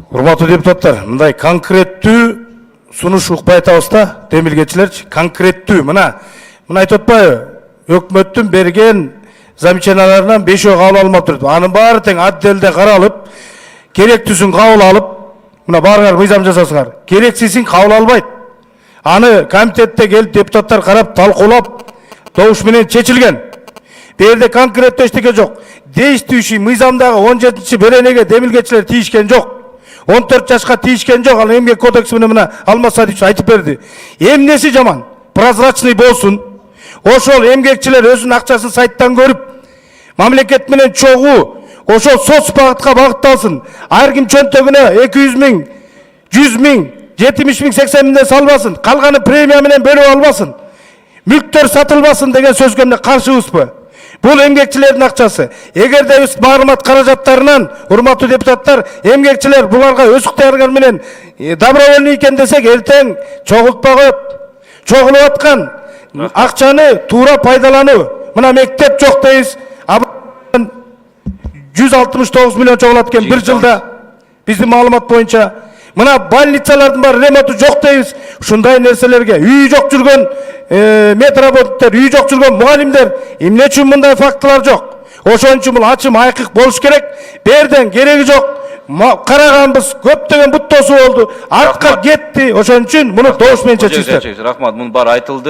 Урматтуу депутаттар, мындай конкреттүү сунуш укпай атабыз да, демилгечилерчи, конкреттүү мына айтып атпайбы? Өкмөттүн берген замечанияларынан 5 кабыл алынып турат. Анын баары тең отделде каралып, керектүүсүн кабыл алып, мына баарыңар мыйзам жасасыңар. Керексизин кабыл албайт. Аны комитетте келип депутаттар карап, талкуулап, добуш менен чечилген. Берде конкреттүү эчтеке жок. Действующий мыйзамдагы 17-беренеге демилгечилер тийишкен жок. 14 жашка тийишкен жок. Ал эмгек кодекси менен мына Алмаз Садикович айтып берди. Эмнеси жаман? Прозрачный болсун. Ошол эмгекчилер өзүнүн акчасын сайттан көрүп, мамлекет менен чогуу ошол соц багытка багытталсын. Ар ким чөнтөгүнө 200 миң, 100 миң, 70 миң, 80 миңден салбасын. Калганы премия менен бөлүп албасын. Мүлктөр сатылбасын деген сөзгө каршыбызбы? Бул эмгекчилердин акчасы. Эгерде биз маалымат каражаттарынан, урматтуу депутаттар, эмгекчилер буларга өз ыктыяры менен добровольный экен десек, эртең чогултпа коюп, чогулуп аткан акчаны туура пайдалануу. Мына мектеп жок дейбиз. 169 миллион чогулат экен бир жылда. Биздин маалымат боюнча. Мына больницалардын бар ремонту жок дейбиз. Ушундай нерселерге үй жок жүргөн медработниктер, үй жок жүргөн мугалимдер, эмне үчүн мындай фактылар жок? Ошон үчүн бул ачым айкык болуш керек. Берден кереги жок. Караганбыз, көптөгөн бут тосуу болду. Артка кетти. Ошон үчүн муну добуш менен чечиңиздер. Рахмат, мунун баары айтылды.